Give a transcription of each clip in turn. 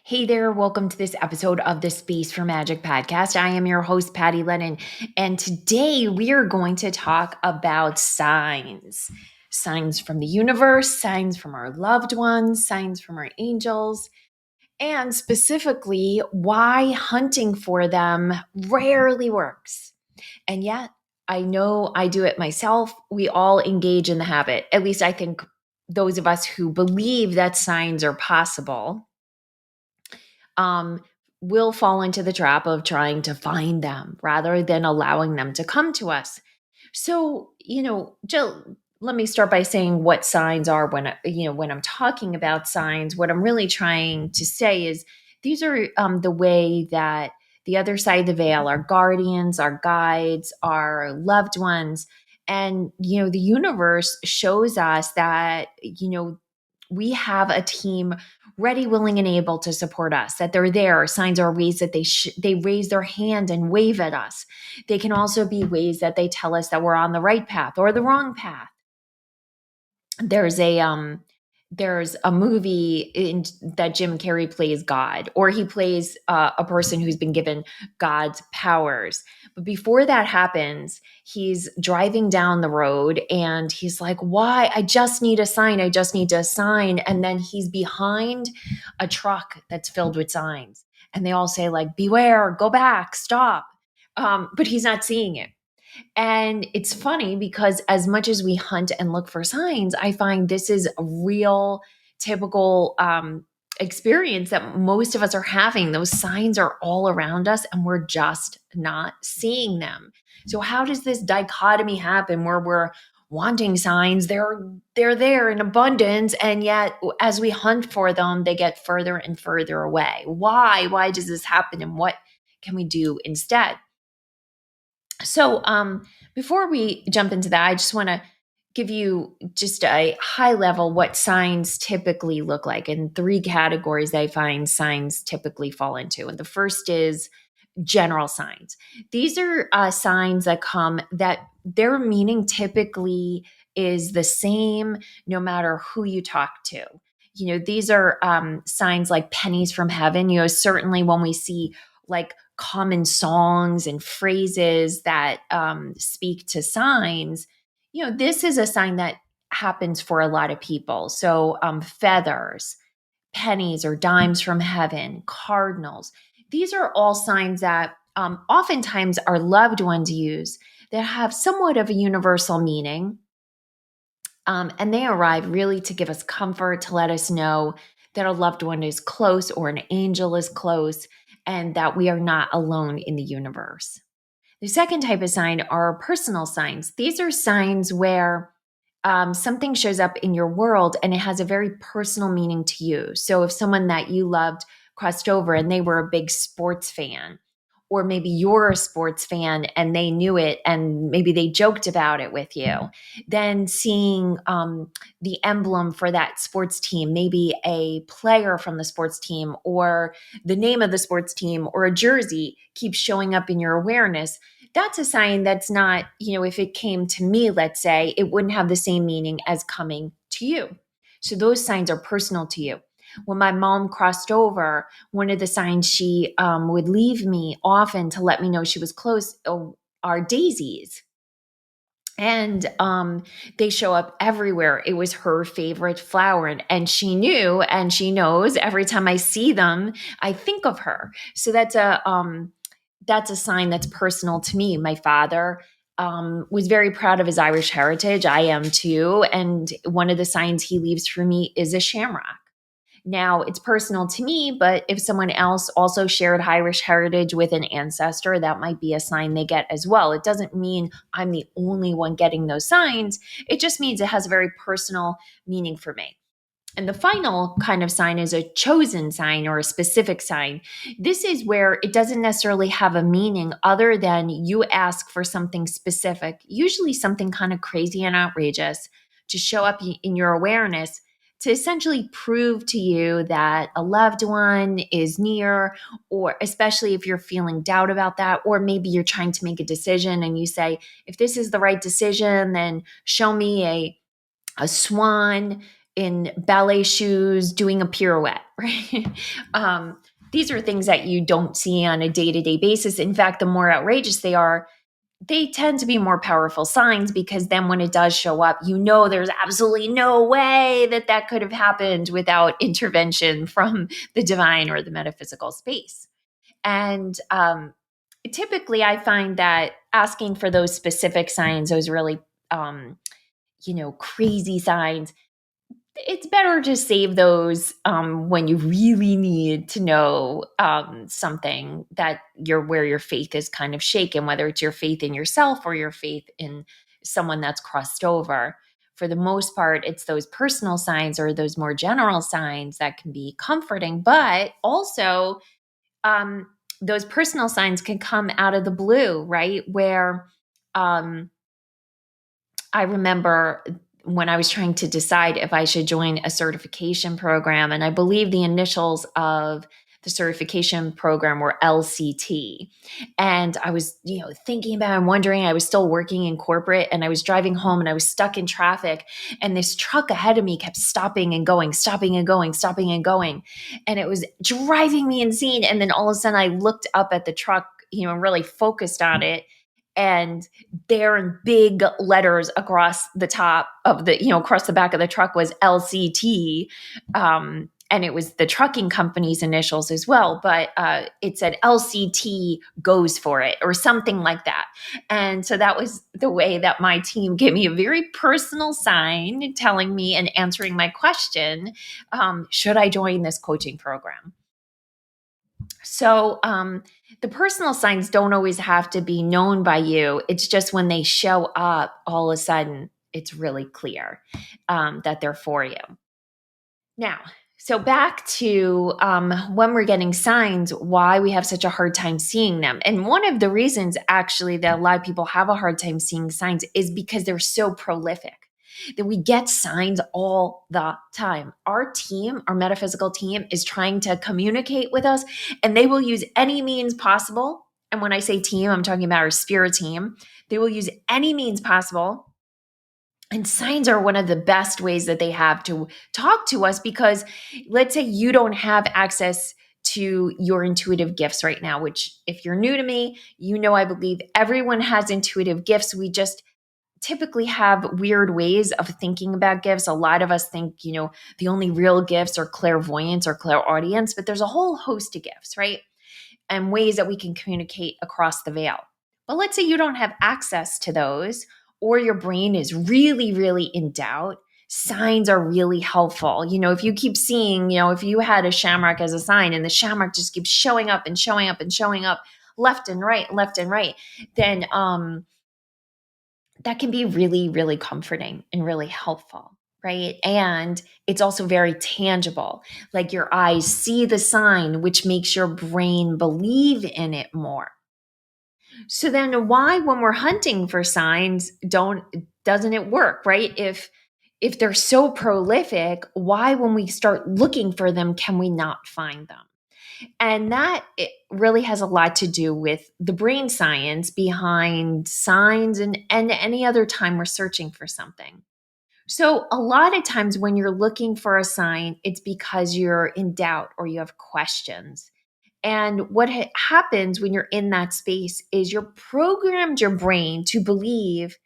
Hey there, welcome to this episode of the Space for Magic podcast. I am your host, Patty Lennon, and today we are going to talk about signs. Signs from the universe, signs from our loved ones, signs from our angels, and specifically why hunting for them rarely works. And yet, I know I do it myself. We all engage in the habit. At least I think those of us who believe that signs are possible um, will fall into the trap of trying to find them rather than allowing them to come to us. So, Jill, let me start by saying what signs are when I'm talking about signs. What I'm really trying to say is these are the way that the other side of the veil, our guardians, our guides, our loved ones, and the universe shows us that we have a team ready, willing, and able to support us, that they're there. Signs are ways that they raise their hand and wave at us. They can also be ways that they tell us that we're on the right path or the wrong path. There's a movie that Jim Carrey plays God, or he plays a person who's been given God's powers. But before that happens, he's driving down the road and he's like, "Why? I just need a sign. I just need a sign." And then he's behind a truck that's filled with signs, and they all say like, "Beware! Go back! Stop!" But he's not seeing it. And it's funny because as much as we hunt and look for signs, I find this is a real typical experience that most of us are having. Those signs are all around us and we're just not seeing them. So how does this dichotomy happen where we're wanting signs, they're there in abundance, and yet as we hunt for them, they get further and further away? Why does this happen, and what can we do instead? So, before we jump into that, I just want to give you just a high level what signs typically look like, and three categories I find signs typically fall into. And the first is general signs. These are signs that come that their meaning typically is the same no matter who you talk to. These are signs like pennies from heaven. Certainly when we see like common songs and phrases that speak to signs, this is a sign that happens for a lot of people. So feathers, pennies or dimes from heaven, cardinals. These are all signs that oftentimes our loved ones use that have somewhat of a universal meaning. And they arrive really to give us comfort, to let us know that a loved one is close or an angel is close, and that we are not alone in the universe. The second type of sign are personal signs. These are signs where something shows up in your world and it has a very personal meaning to you. So if someone that you loved crossed over and they were a big sports fan, or maybe you're a sports fan and they knew it and maybe they joked about it with you, then seeing the emblem for that sports team, maybe a player from the sports team or the name of the sports team or a jersey keeps showing up in your awareness, that's a sign that's not, if it came to me, let's say, it wouldn't have the same meaning as coming to you. So those signs are personal to you. When my mom crossed over, one of the signs she would leave me often to let me know she was close are daisies. And they show up everywhere. It was her favorite flower. And she knew and she knows every time I see them, I think of her. So that's a sign that's personal to me. My father was very proud of his Irish heritage. I am too. And one of the signs he leaves for me is a shamrock. Now, it's personal to me, but if someone else also shared Irish heritage with an ancestor, that might be a sign they get as well. It doesn't mean I'm the only one getting those signs. It just means it has a very personal meaning for me. And the final kind of sign is a chosen sign or a specific sign. This is where it doesn't necessarily have a meaning other than you ask for something specific, usually something kind of crazy and outrageous, to show up in your awareness to essentially prove to you that a loved one is near, or especially if you're feeling doubt about that, or maybe you're trying to make a decision and you say, if this is the right decision, then show me a swan, in ballet shoes doing a pirouette, right? These are things that you don't see on a day-to-day basis. In fact, the more outrageous they are, they tend to be more powerful signs, because then when it does show up, there's absolutely no way that that could have happened without intervention from the divine or the metaphysical space. And typically, I find that asking for those specific signs, those really, crazy signs, it's better to save those when you really need to know something that where your faith is kind of shaken, whether it's your faith in yourself or your faith in someone that's crossed over. For the most part, it's those personal signs or those more general signs that can be comforting, but also um, those personal signs can come out of the blue, right? Where um, I remember when I was trying to decide if I should join a certification program, and I believe the initials of the certification program were LCT. And I was, thinking about and wondering, I was still working in corporate, and I was driving home and I was stuck in traffic, and this truck ahead of me kept stopping and going, stopping and going, stopping and going. And it was driving me insane. And then all of a sudden I looked up at the truck, really focused on it, and there in big letters across the top of across the back of the truck was LCT. And it was the trucking company's initials as well, but it said LCT goes for it or something like that. And so that was the way that my team gave me a very personal sign telling me and answering my question, should I join this coaching program? So the personal signs don't always have to be known by you. It's just when they show up, all of a sudden, it's really clear that they're for you. Now, so back to when we're getting signs, why we have such a hard time seeing them. And one of the reasons actually that a lot of people have a hard time seeing signs is because they're so prolific, that we get signs all the time. Our team, our metaphysical team, is trying to communicate with us, and they will use any means possible. And when I say team, I'm talking about our spirit team. They will use any means possible. And signs are one of the best ways that they have to talk to us, because let's say you don't have access to your intuitive gifts right now, which, if you're new to me, I believe everyone has intuitive gifts. We just typically have weird ways of thinking about gifts. A lot of us think, the only real gifts are clairvoyance or clairaudience, but there's a whole host of gifts, right? And ways that we can communicate across the veil. But let's say you don't have access to those, or your brain is really, really in doubt. Signs are really helpful. If you keep seeing, if you had a shamrock as a sign and the shamrock just keeps showing up and showing up and showing up left and right, then that can be really, really comforting and really helpful, right? And it's also very tangible. Like your eyes see the sign, which makes your brain believe in it more. So then why, when we're hunting for signs, doesn't it work, right? If they're so prolific, why, when we start looking for them, can we not find them? And that it really has a lot to do with the brain science behind signs and any other time we're searching for something. So a lot of times when you're looking for a sign, it's because you're in doubt or you have questions. And what happens when you're in that space is you're programmed your brain to believe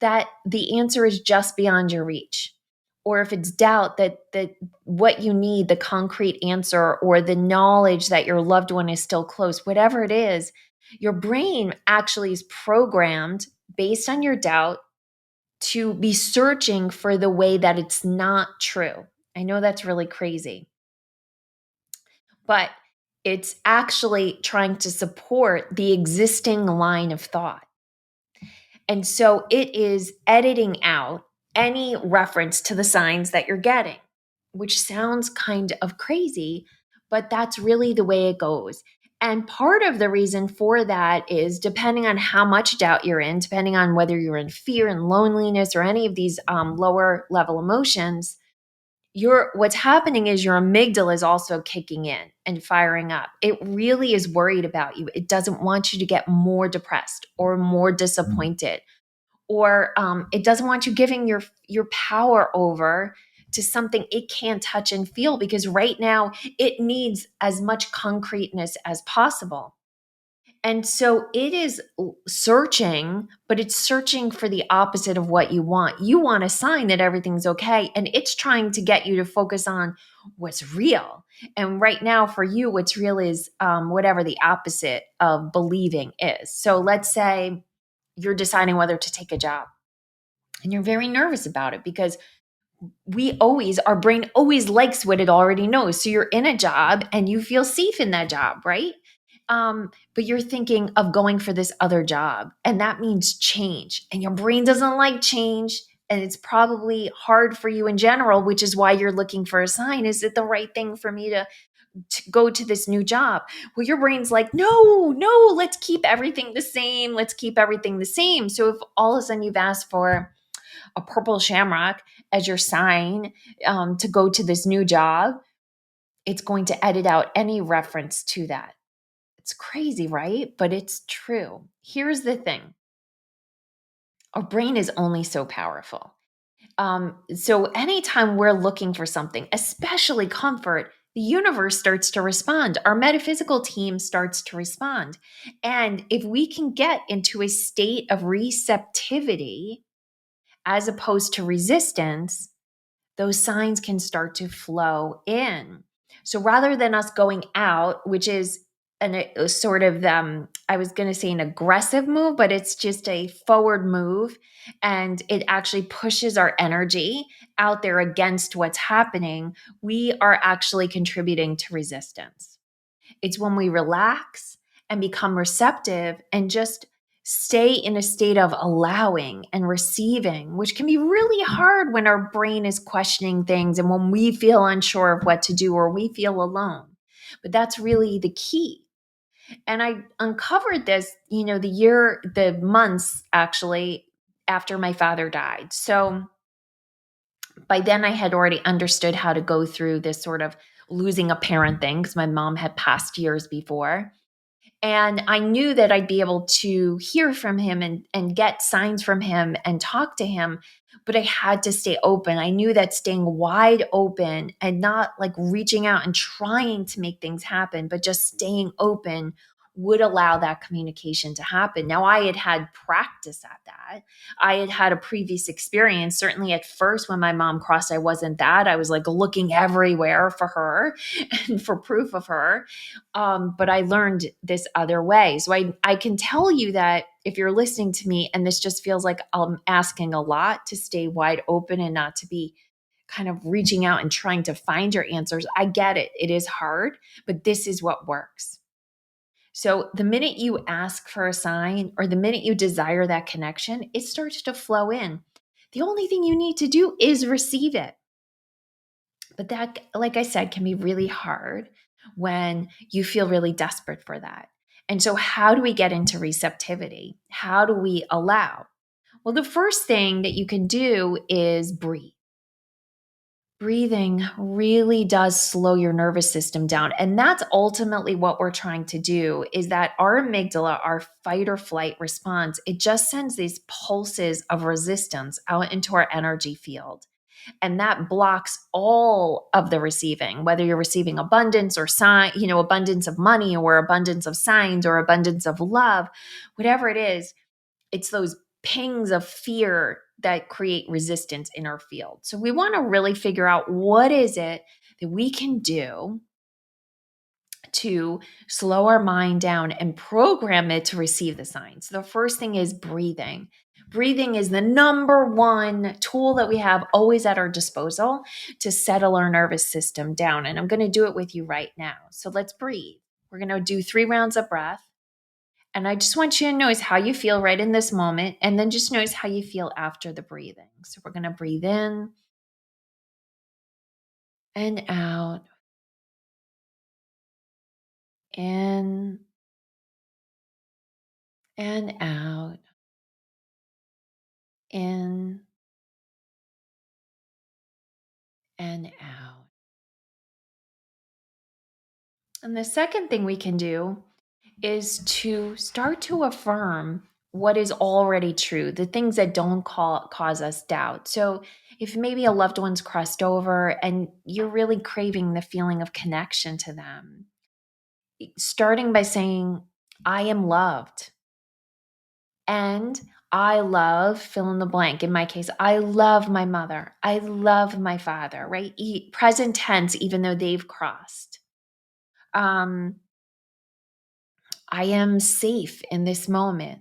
that the answer is just beyond your reach. Or if it's doubt, that what you need, the concrete answer or the knowledge that your loved one is still close, whatever it is, your brain actually is programmed based on your doubt to be searching for the way that it's not true. I know that's really crazy, but it's actually trying to support the existing line of thought. And so it is editing out any reference to the signs that you're getting, which sounds kind of crazy, but that's really the way it goes. And part of the reason for that is, depending on how much doubt you're in, depending on whether you're in fear and loneliness or any of these lower level emotions, what's happening is your amygdala is also kicking in and firing up. It really is worried about you. It doesn't want you to get more depressed or more disappointed, or it doesn't want you giving your power over to something it can touch and feel, because right now it needs as much concreteness as possible. And so it is searching, but it's searching for the opposite of what you want. You want a sign that everything's okay, and it's trying to get you to focus on what's real. And right now, for you, what's real is whatever the opposite of believing is. So let's say you're deciding whether to take a job, and you're very nervous about it because our brain always likes what it already knows. So you're in a job and you feel safe in that job, right? But you're thinking of going for this other job, and that means change. And your brain doesn't like change. And it's probably hard for you in general, which is why you're looking for a sign. Is it the right thing for me to go to this new job? Well, your brain's like, no, no, let's keep everything the same. Let's keep everything the same. So if all of a sudden you've asked for a purple shamrock as your sign to go to this new job, it's going to edit out any reference to that. It's crazy, right? But it's true. Here's the thing. Our brain is only so powerful. So anytime we're looking for something, especially comfort, the universe starts to respond. Our metaphysical team starts to respond. And if we can get into a state of receptivity as opposed to resistance, those signs can start to flow in. So rather than us going out, which is a sort of, I was going to say an aggressive move, but it's just a forward move. And it actually pushes our energy out there against what's happening. We are actually contributing to resistance. It's when we relax and become receptive and just stay in a state of allowing and receiving, which can be really hard when our brain is questioning things and when we feel unsure of what to do or we feel alone. But that's really the key. And I uncovered this, the months actually after my father died. So by then I had already understood how to go through this sort of losing a parent thing because my mom had passed years before. And I knew that I'd be able to hear from him and get signs from him and talk to him, but I had to stay open. I knew that staying wide open and not like reaching out and trying to make things happen, but just staying open would allow that communication to happen. Now, I had had practice at that. I had had a previous experience. Certainly at first, when my mom crossed, I wasn't that. I was like looking everywhere for her and for proof of her. But I learned this other way. So I can tell you that if you're listening to me and this just feels like I'm asking a lot, to stay wide open and not to be kind of reaching out and trying to find your answers, I get it. It is hard, but this is what works. So the minute you ask for a sign or the minute you desire that connection, it starts to flow in. The only thing you need to do is receive it. But that, like I said, can be really hard when you feel really desperate for that. And so, how do we get into receptivity? How do we allow? Well, the first thing that you can do is breathe. Breathing really does slow your nervous system down. And that's ultimately what we're trying to do, is that our amygdala, our fight or flight response, it just sends these pulses of resistance out into our energy field. And that blocks all of the receiving, whether you're receiving abundance or abundance of money or abundance of signs or abundance of love, whatever it is, it's those pings of fear that create resistance in our field. So we want to really figure out what is it that we can do to slow our mind down and program it to receive the signs. The first thing is breathing. Breathing is the number one tool that we have always at our disposal to settle our nervous system down. And I'm going to do it with you right now. So let's breathe. We're going to do 3 rounds of breath. And I just want you to notice how you feel right in this moment, and then just notice how you feel after the breathing. So we're going to breathe in and out, in and out, in and out. And the second thing we can do is to start to affirm what is already true, the things that don't cause us doubt. So if maybe a loved one's crossed over and you're really craving the feeling of connection to them, starting by saying, I am loved. And I love fill in the blank. In my case, I love my mother. I love my father, right? Present tense, even though they've crossed. Um, I am safe in this moment.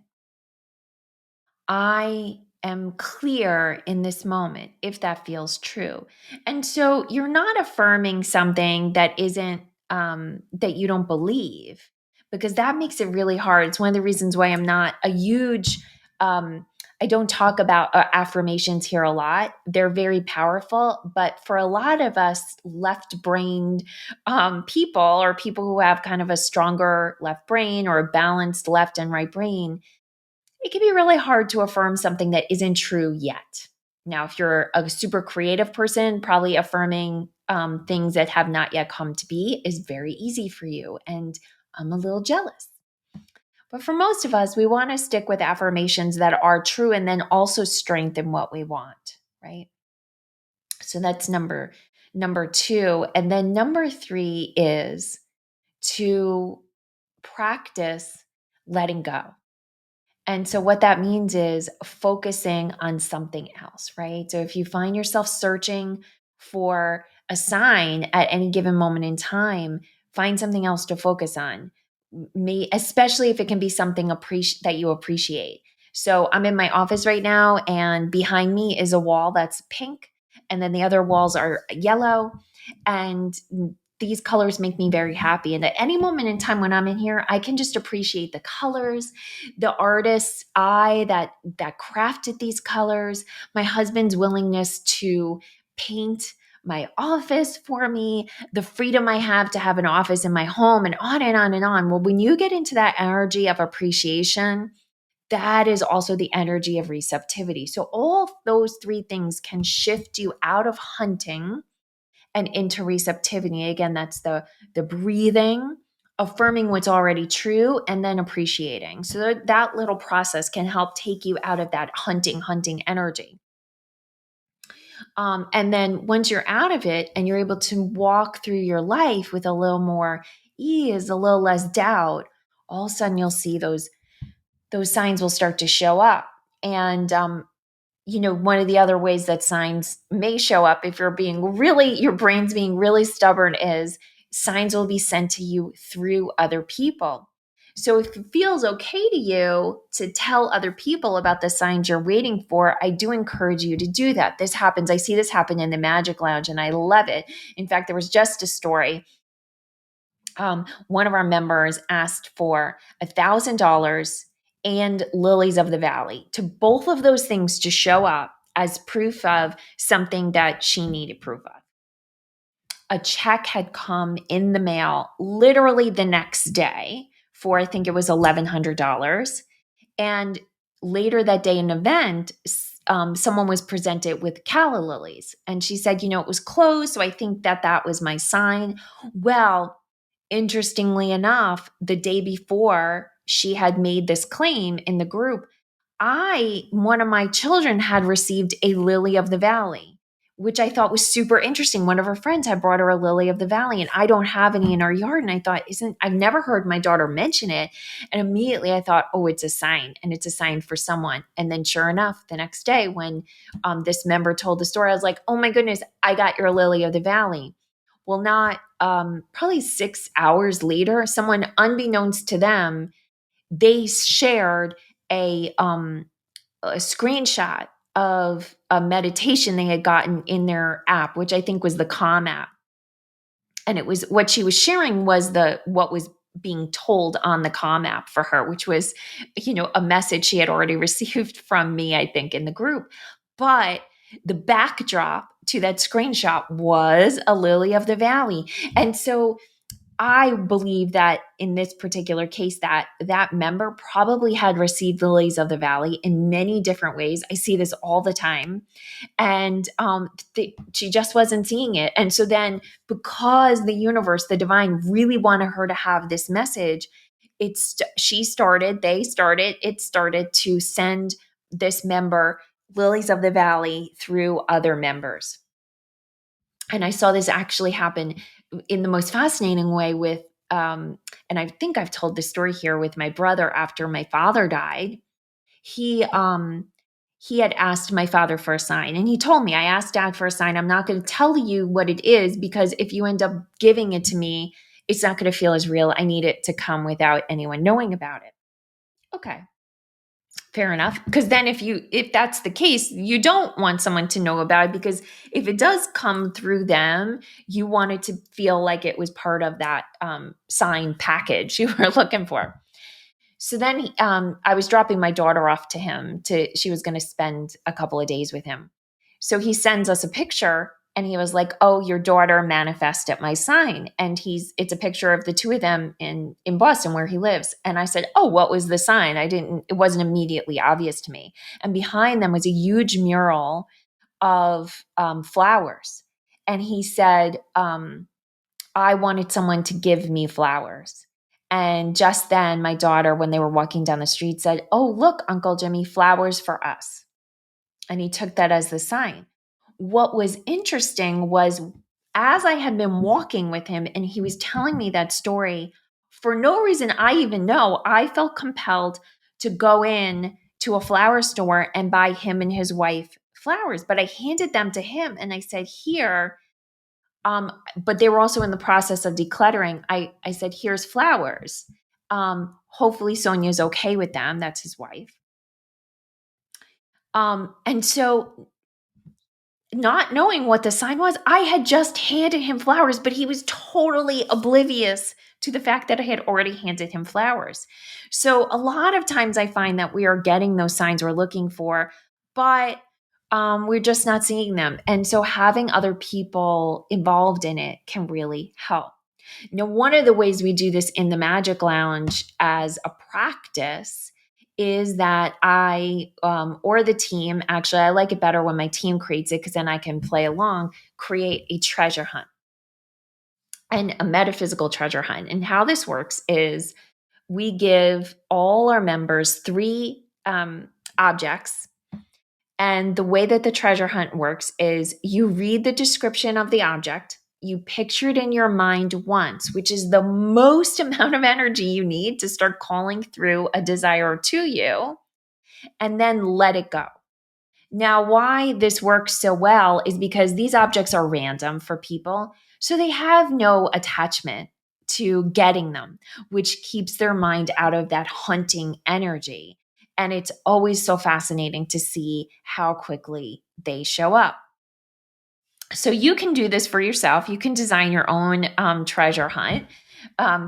I am clear in this moment, if that feels true. And so you're not affirming something that isn't, that you don't believe, because that makes it really hard. It's one of the reasons why I'm not a huge, I don't talk about affirmations here a lot. They're very powerful, but for a lot of us left brained people, or people who have kind of a stronger left brain or a balanced left and right brain, it can be really hard to affirm something that isn't true yet. Now, if you're a super creative person, probably affirming things that have not yet come to be is very easy for you. And I'm a little jealous. But for most of us, we want to stick with affirmations that are true and then also strengthen what we want, right? So that's number two. And then number three is to practice letting go. And so what that means is focusing on something else, right? So if you find yourself searching for a sign at any given moment in time, find something else to focus on. Especially if it can be something that you appreciate. So I'm in my office right now, and behind me is a wall that's pink, and then the other walls are yellow. And these colors make me very happy. And at any moment in time when I'm in here, I can just appreciate the colors, the artist's eye that crafted these colors, my husband's willingness to paint my office for me, the freedom I have to have an office in my home, and on and on and on. Well, when you get into that energy of appreciation, that is also the energy of receptivity. So all those three things can shift you out of hunting and into receptivity. Again, that's the breathing, affirming what's already true, and then appreciating. So that little process can help take you out of that hunting energy. And then once you're out of it and you're able to walk through your life with a little more ease, a little less doubt, all of a sudden you'll see those signs will start to show up. And one of the other ways that signs may show up if your brain's being really stubborn, is signs will be sent to you through other people. So if it feels okay to you to tell other people about the signs you're waiting for, I do encourage you to do that. I see this happen in the Magic Lounge, and I love it. In fact, there was just a story. One of our members asked for $1,000 and lilies of the valley, to both of those things to show up as proof of something that she needed proof of. A check had come in the mail literally the next day for, I think it was $1,100. And later that day in an event, someone was presented with calla lilies. And she said, it was closed. So I think that was my sign. Well, interestingly enough, the day before she had made this claim in the group, one of my children had received a lily of the valley, which I thought was super interesting. One of her friends had brought her a lily of the valley, and I don't have any in our yard. And I thought, I've never heard my daughter mention it. And immediately I thought, oh, it's a sign, and it's a sign for someone. And then sure enough, the next day when this member told the story, I was like, oh my goodness, I got your lily of the valley. Well, not probably 6 hours later, someone unbeknownst to them, they shared a screenshot of a meditation they had gotten in their app, which I think was the Calm app. And it was, what she was sharing was what was being told on the Calm app for her, which was, a message she had already received from me, I think, in the group. But the backdrop to that screenshot was a lily of the valley. And so I believe that in this particular case, that member probably had received the lilies of the valley in many different ways. I see this all the time. And she just wasn't seeing it. And so then, because the universe, the divine, really wanted her to have this message, it started to send this member lilies of the valley through other members. And I saw this actually happen in the most fascinating way with, and I think I've told this story here with my brother after my father died. He, he had asked my father for a sign, and he told me, I asked dad for a sign. I'm not going to tell you what it is, because if you end up giving it to me, it's not going to feel as real. I need it to come without anyone knowing about it. Okay. Fair enough. Because then if that's the case, you don't want someone to know about it, because if it does come through them, you want it to feel like it was part of that sign package you were looking for. So then I was dropping my daughter off to him. She was going to spend a couple of days with him. So he sends us a picture, and he was like, "Oh, your daughter manifested my sign." And it's a picture of the two of them in Boston where he lives. And I said, "Oh, what was the sign?" It wasn't immediately obvious to me. And behind them was a huge mural of flowers. And he said, I wanted someone to give me flowers. And just then, my daughter, when they were walking down the street, said, "Oh, look, Uncle Jimmy, flowers for us." And he took that as the sign. What was interesting was, as I had been walking with him and he was telling me that story, for no reason I even know, I felt compelled to go in to a flower store and buy him and his wife flowers. But I handed them to him and I said, "Here." But they were also in the process of decluttering. I said, "Here's flowers. Hopefully Sonia's okay with them." That's his wife. And so, not knowing what the sign was, I had just handed him flowers, but he was totally oblivious to the fact that I had already handed him flowers. So a lot of times I find that we are getting those signs we're looking for, but we're just not seeing them. And so having other people involved in it can really help. Now, one of the ways we do this in the Magic Lounge as a practice is that or the team, actually, I like it better when my team creates it because then I can play along, create a treasure hunt and a metaphysical treasure hunt. And how this works is we give all our members three objects. And the way that the treasure hunt works is you read the description of the object, you picture it in your mind once, which is the most amount of energy you need to start calling through a desire to you, and then let it go. Now, why this works so well is because these objects are random for people, so they have no attachment to getting them, which keeps their mind out of that hunting energy. And it's always so fascinating to see how quickly they show up. So you can do this for yourself. You can design your own treasure hunt.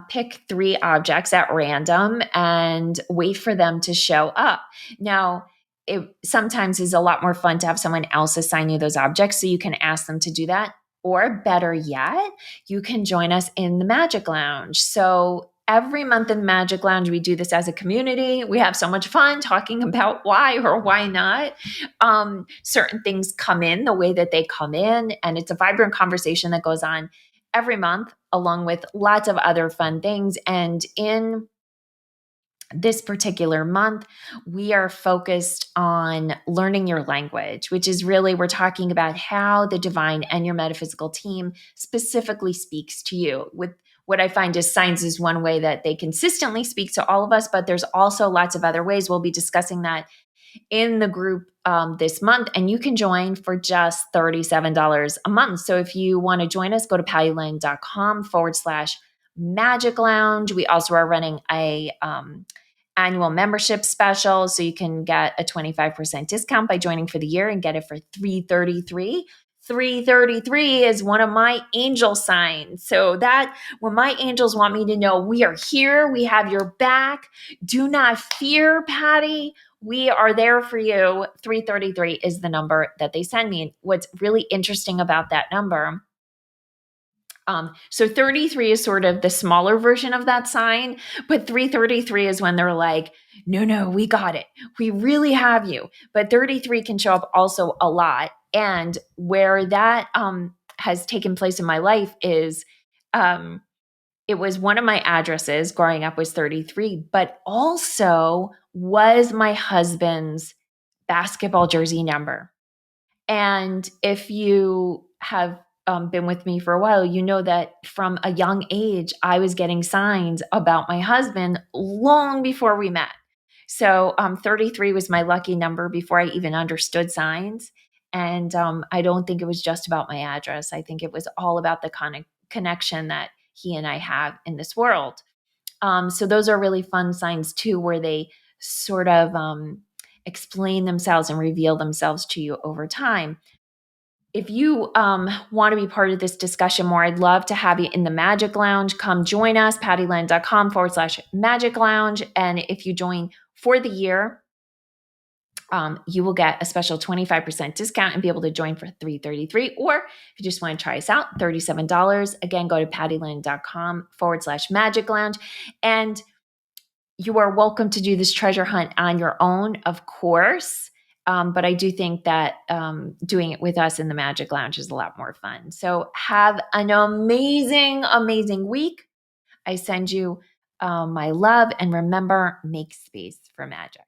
Pick three objects at random and wait for them to show up. Now, it sometimes is a lot more fun to have someone else assign you those objects, so you can ask them to do that. Or better yet, you can join us in the Magic Lounge. So every month in the Magic Lounge, we do this as a community. We have so much fun talking about why or why not certain things come in the way that they come in. And it's a vibrant conversation that goes on every month, along with lots of other fun things. And in this particular month, we are focused on learning your language, which is really, we're talking about how the divine and your metaphysical team specifically speaks to you. With what I find is signs is one way that they consistently speak to all of us, but there's also lots of other ways. We'll be discussing that in the group this month, and you can join for just $37 a month. So if you want to join us, go to PattyLane.com/Magic Lounge. We also are running a annual membership special, so you can get a 25% discount by joining for the year and get it for $333. 333 is one of my angel signs. So that when my angels want me to know we are here, we have your back, do not fear, Patty. We are there for you. 333 is the number that they send me. And what's really interesting about that number, so 33 is sort of the smaller version of that sign, but 333 is when they're like, no, we got it. We really have you. But 33 can show up also a lot. And where that has taken place in my life is it was one of my addresses growing up was 33, but also was my husband's basketball jersey number. And if you have been with me for a while, you know that from a young age, I was getting signs about my husband long before we met. So 33 was my lucky number before I even understood signs. And I don't think it was just about my address. I think it was all about the connection that he and I have in this world. So those are really fun signs too, where they sort of explain themselves and reveal themselves to you over time. If you want to be part of this discussion more, I'd love to have you in the Magic Lounge. Come join us, pattyland.com/magic lounge. And if you join for the year, you will get a special 25% discount and be able to join for $333. Or if you just want to try us out, $37. Again, go to pattyland.com/magic lounge. And you are welcome to do this treasure hunt on your own, of course. But I do think that doing it with us in the Magic Lounge is a lot more fun. So have an amazing, amazing week. I send you my love. And remember, make space for magic.